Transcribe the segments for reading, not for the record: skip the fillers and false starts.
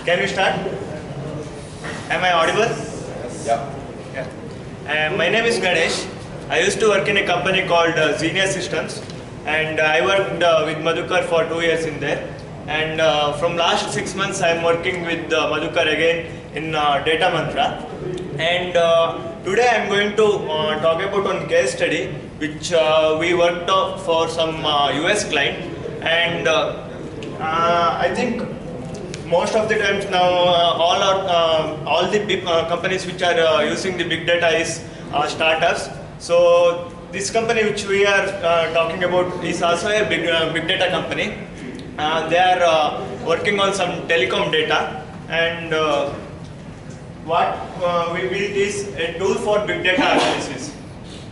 Can we start? Am I audible? Yeah. My name is Ganesh. I used to work in a company called Xenia Systems, and I worked with Madhukar for 2 years in there. And from last 6 months, I am working with Madhukar again in Data Mantra. And today I am going to talk about one case study which we worked on for some US client. And I think most of the times now all the companies which are using the big data is startups. So this company which we are talking about is also a big data company. They are working on some telecom data, and what we built is a tool for big data analysis.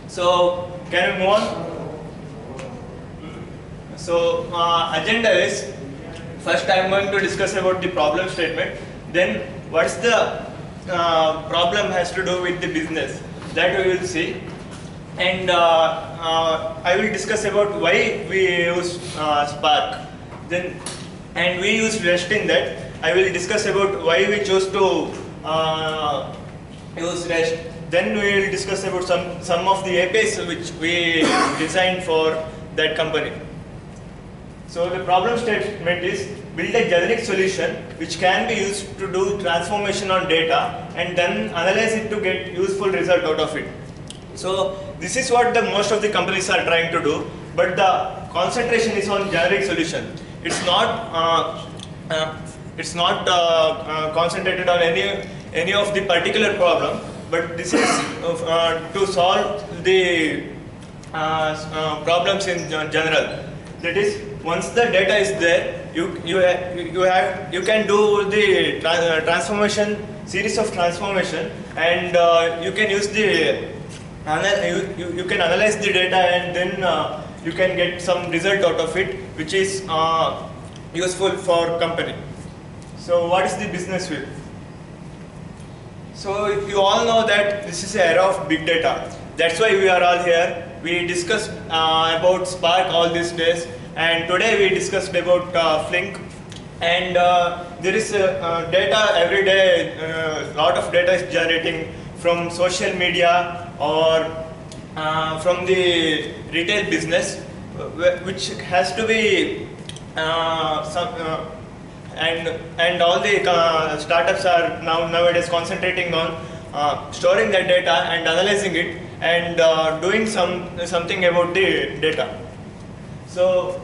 So can we move on? So agenda is, first I am going to discuss about the problem statement, then what's the problem has to do with the business, that we will see, and I will discuss about why we use Spark, then and we use REST in that. I will discuss about why we chose to use REST, then we will discuss about some of the APIs which we designed for that company. So the problem statement is, build a generic solution which can be used to do transformation on data and then analyze it to get useful result out of it. So this is what the most of the companies are trying to do, but the concentration is on generic solution. It's not concentrated on any of the particular problem, but this is to solve the problems in general. That is, once the data is there, you can do the transformation, series of transformation, and you can use the you can analyze the data, and then you can get some result out of it, which is useful for company. So what is the business view? So you all know that this is an era of big data. That's why we are all here. We discussed about Spark all these days, and today we discussed about Flink. And there is data every day. Lot of data is generating from social media or from the retail business, which has to be and all the startups are nowadays concentrating on storing that data and analyzing it and doing something about the data. So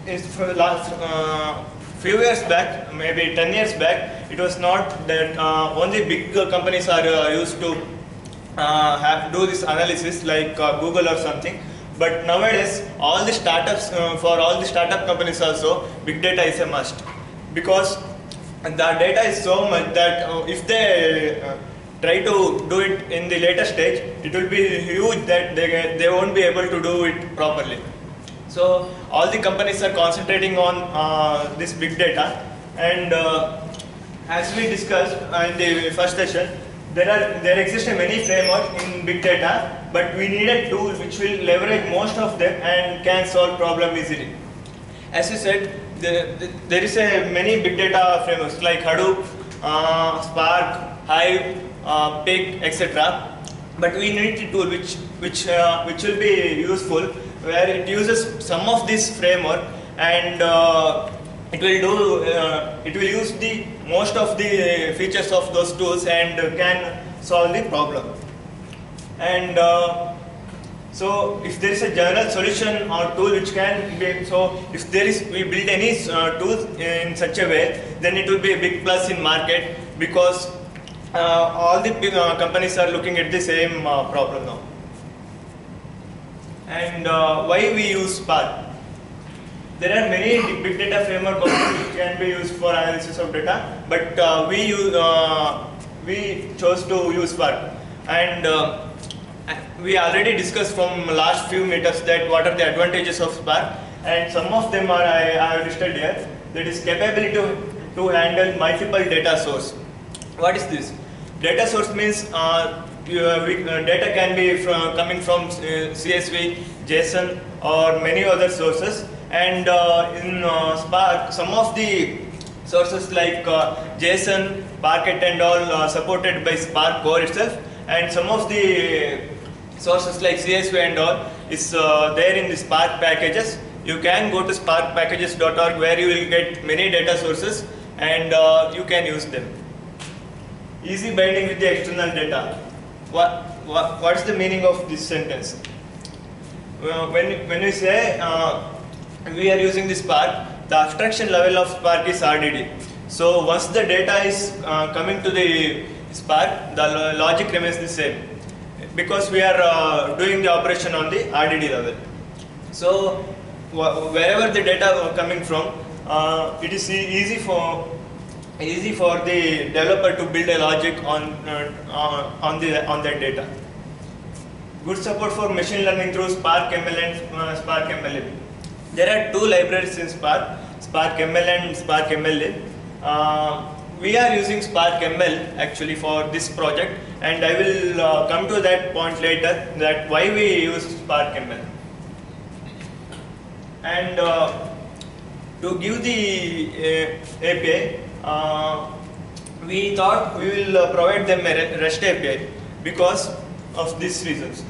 it's for the last few years back, maybe 10 years back, it was not that only big companies are used to do this analysis like Google or something. But nowadays, all the startups, for all the startup companies also, big data is a must, because the data is so much that if they try to do it in the later stage, it will be huge that they won't be able to do it properly. So all the companies are concentrating on this big data, and as we discussed in the first session, there exists many frameworks in big data, but we need a tool which will leverage most of them and can solve problem easily. As you said, there is many big data frameworks like Hadoop, Spark, Hive, Pig, etc. But we need a tool which will be useful, where it uses some of this framework, and it will use the most of the features of those tools and can solve the problem. And so if there is a general solution or tool which can be, so if we build any tools in such a way, then it will be a big plus in market, because all the big companies are looking at the same problem now. And why we use Spark? There are many big data frameworks which can be used for analysis of data, but we chose to use Spark. And we already discussed from last few meetups that what are the advantages of Spark, and some of them are I have listed here. That is capability to handle multiple data source. What is this? Data source means data can be coming from CSV, JSON, or many other sources. And in Spark, some of the sources like JSON, Parquet and all supported by Spark core itself, and some of the sources like CSV and all is there in the Spark packages. You can go to sparkpackages.org where you will get many data sources and you can use them. Easy binding with the external data. What's the meaning of this sentence? When we say we are using the Spark, the abstraction level of Spark is RDD. So once the data is coming to the Spark, the logic remains the same because we are doing the operation on the RDD level. So wherever the data coming from, it is easy for the developer to build a logic on that data. Good support for machine learning through Spark ML and Spark MLlib. There are two libraries in Spark, Spark ML and Spark MLlib. We are using Spark ML actually for this project, and I will come to that point later, that why we use Spark ML. And to give the API, we thought we will provide them a REST API because of these reasons.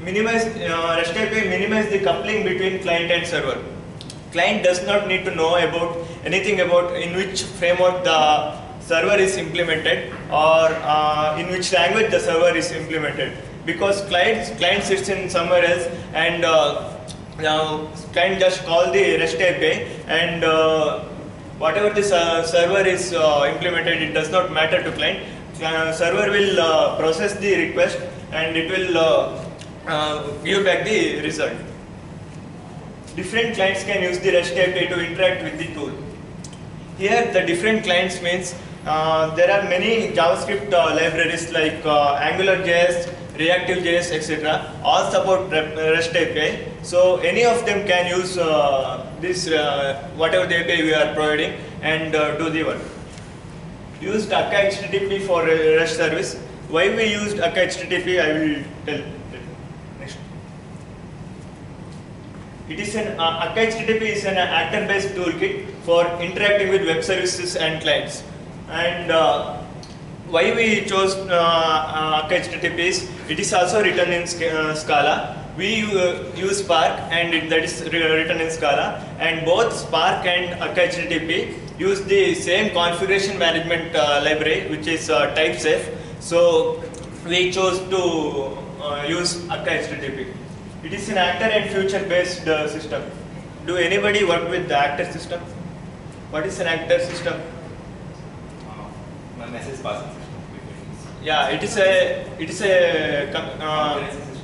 REST API minimize the coupling between client and server. Client does not need to know about anything about in which framework the server is implemented or in which language the server is implemented, because client sits in somewhere else, and client just call the REST API, and whatever the server is implemented, it does not matter to client. Server will process the request and it will give back the result. Different clients can use the REST API to interact with the tool. Here the different clients means there are many JavaScript libraries like AngularJS, Reactive.js, etc. all support REST API. So any of them can use this whatever the API we are providing and do the work. Used Akka HTTP for REST service. Why we used Akka HTTP, I will tell. Next. It is an Akka HTTP is an actor-based toolkit for interacting with web services and clients. And why we chose Akka HTTP is it is also written in Scala. We use Spark and that is written in Scala, and both Spark and Akka HTTP use the same configuration management library, which is type safe. So we chose to use Akka HTTP. It is an actor and future based system. Do anybody work with the actor system? What is an actor system? Message passing system. Yeah, it is a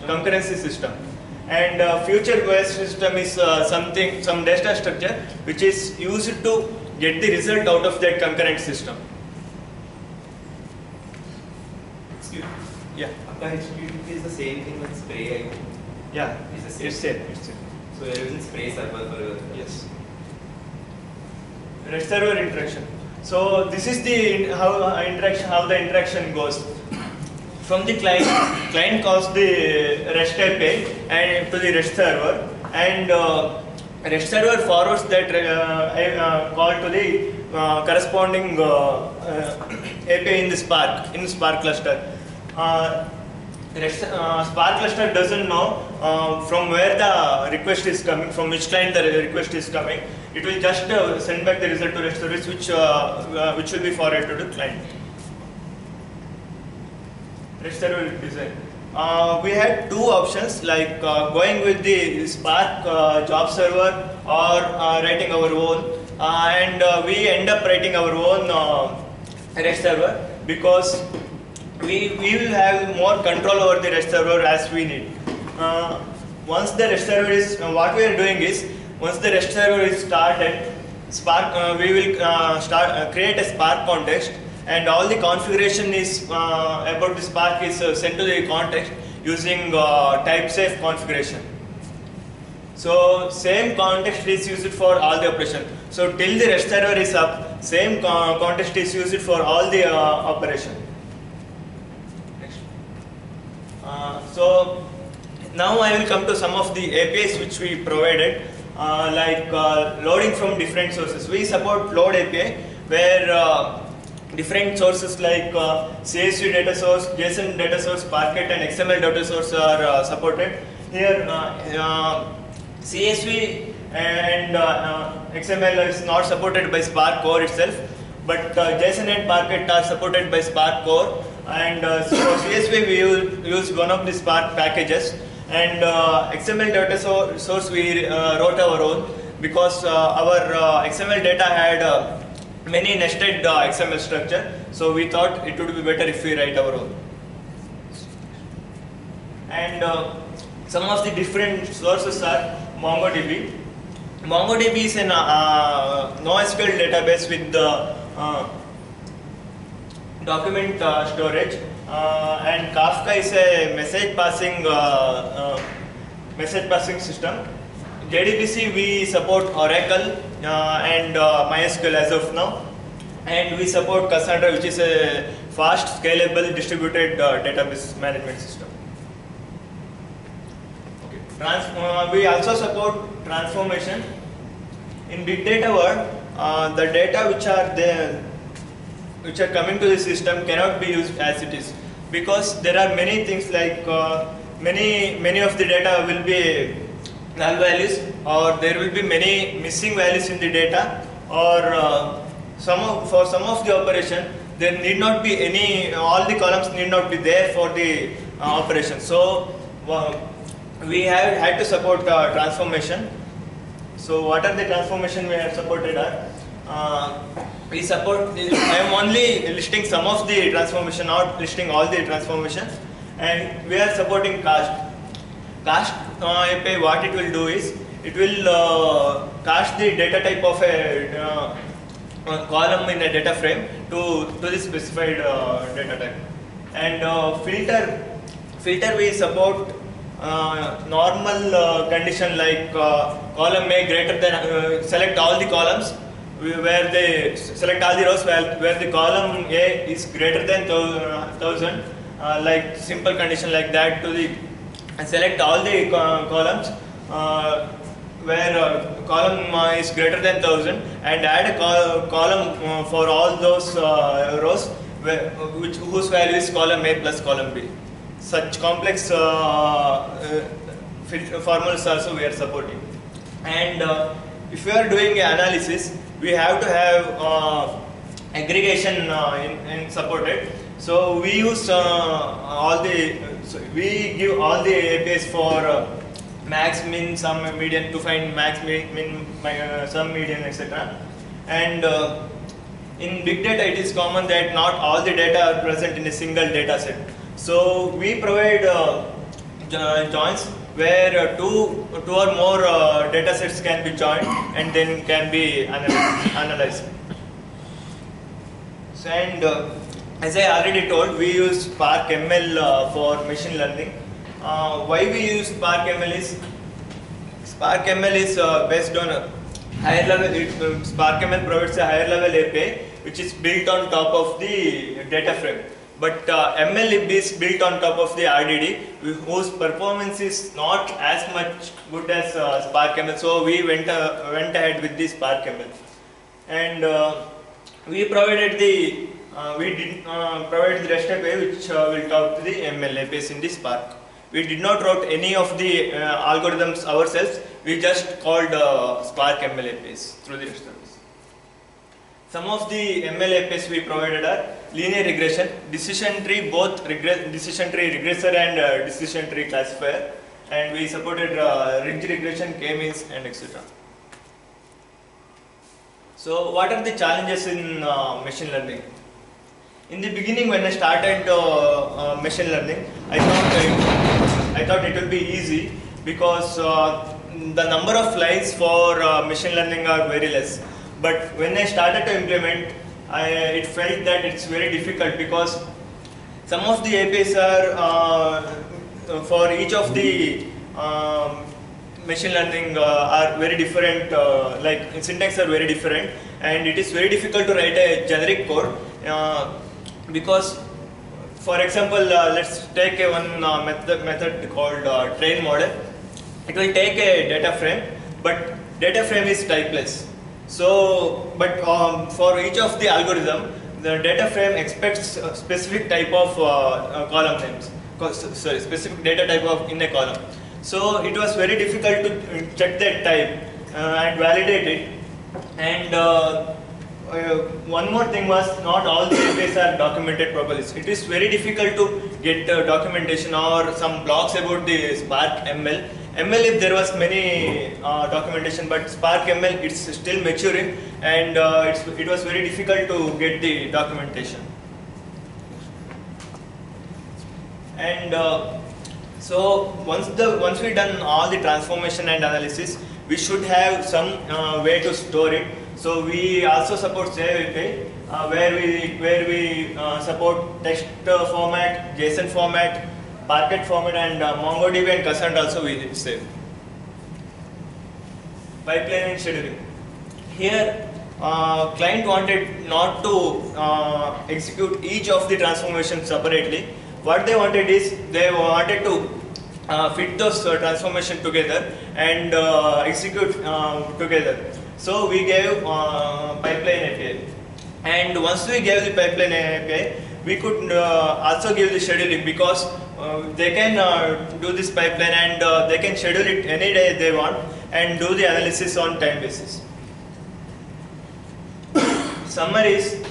concurrency system. And future based system is some data structure which is used to get the result out of that concurrent system. Excuse me. Yeah. Akka HTTP is the same thing with Spray, I think. Yeah, It's the it's same. same. So you're using Spray server for your... Yes. REST server interaction. So this is the how the interaction goes. From the client calls the REST API and to the REST server, and REST server forwards that call to the corresponding API in the Spark cluster. Spark cluster doesn't know from where the request is coming, from which client the request is coming. It will just send back the result to REST service, which will be forwarded to the client. REST server design. We had two options, like going with the Spark job server or writing our own, and we end up writing our own REST server because we will have more control over the REST server as we need. Once the REST server is, what we are doing is, once the REST server is started, Spark, we will create a Spark context, and all the configuration is about the Spark is sent to the context using type safe configuration. So same context is used for all the operation. So till the REST server is up, same context is used for all the operation. Next. So now I will come to some of the APIs which we provided, like loading from different sources. We support load API, where different sources like CSV data source, JSON data source, Parquet, and XML data source are supported. Here, CSV and XML is not supported by Spark Core itself, but JSON and Parquet are supported by Spark Core. And for CSV we use one of the Spark packages, and XML data source we wrote our own, because our XML data had many nested XML structure, so we thought it would be better if we write our own. And some of the different sources are MongoDB. MongoDB is an NoSQL database with the document storage, and Kafka is a message passing system. JDBC we support Oracle and MySQL as of now, and we support Cassandra, which is a fast, scalable, distributed database management system. Okay. We also support transformation. In big data world, the data which are coming to the system cannot be used as it is, because there are many things like many of the data will be null values, or there will be many missing values in the data, or for some of the operation there need not be any, all the columns need not be there for the operation. So we have had to support transformation. So what are the transformation we have supported are? We support, I am only listing some of the transformation, not listing all the transformation, and we are supporting cast. Cast API, what it will do is, it will cast the data type of a column in a data frame to the specified data type. And filter we support normal condition like column A greater than, select all the columns where they select all the rows where the column A is greater than 1000, like simple condition like that, to the, and select all the columns where column is greater than 1000, and add a column for all those rows whose value is column A plus column B. Such complex formulas also we are supporting. And if we are doing analysis, we have to have aggregation in supported. So we use we give all the APIs for max, min, sum, median to find max, min, sum, median, etc. And in big data, it is common that not all the data are present in a single data set. So we provide joins where two or more data sets can be joined and then can be analyzed. So, and as I already told, we use Spark ML for machine learning. Why we use Spark ML is, Spark ML is based on a higher level. Spark ML provides a higher level API which is built on top of the data frame. But MLlib is built on top of the RDD, whose performance is not as much good as Spark ML. So we went ahead with the Spark ML, and we provided the provide the REST API which will talk to the ML APIs in the Spark. We did not write any of the algorithms ourselves. We just called Spark ML APIs through the REST APIs. Some of the ML APIs we provided are linear regression, decision tree, both decision tree regressor and decision tree classifier, and we supported ridge regression, k-means, and etc. So what are the challenges in machine learning? In the beginning, when I started machine learning, I thought it would be easy because the number of lines for machine learning are very less. But when I started to implement, it felt that it's very difficult because some of the APIs are for each of the machine learning are very different, like syntax are very different, and it is very difficult to write a generic code because, for example, let's take one method called train model. It will take a data frame, but data frame is typeless. So, but for each of the algorithm, the data frame expects a specific type of column names. Sorry, specific data type of in a column. So it was very difficult to check that type and validate it. And one more thing was, not all the APIs are documented properly. It is very difficult to get documentation or some blogs about the Spark ML. ML, if there was many documentation, but Spark ML, it's still maturing, and it was very difficult to get the documentation. And so once we done all the transformation and analysis, we should have some way to store it. So we also support Save API, where we support text format, JSON format, Parquet format, and MongoDB and Cassandra also we save. Pipeline and scheduling. Here, client wanted not to execute each of the transformations separately. What they wanted is, they wanted to fit those transformation together and execute together. So we gave pipeline API, and once we gave the pipeline API, we could also give the scheduling, because they can do this pipeline and they can schedule it any day they want and do the analysis on time basis. Summary is,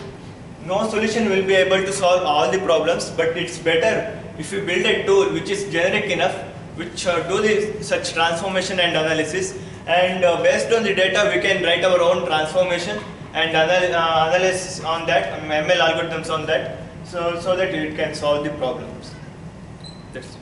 no solution will be able to solve all the problems, but it's better if you build a tool which is generic enough, which do such transformation and analysis, and based on the data we can write our own transformation and analyze on that, ML algorithms on that, so that it can solve the problems. That's it.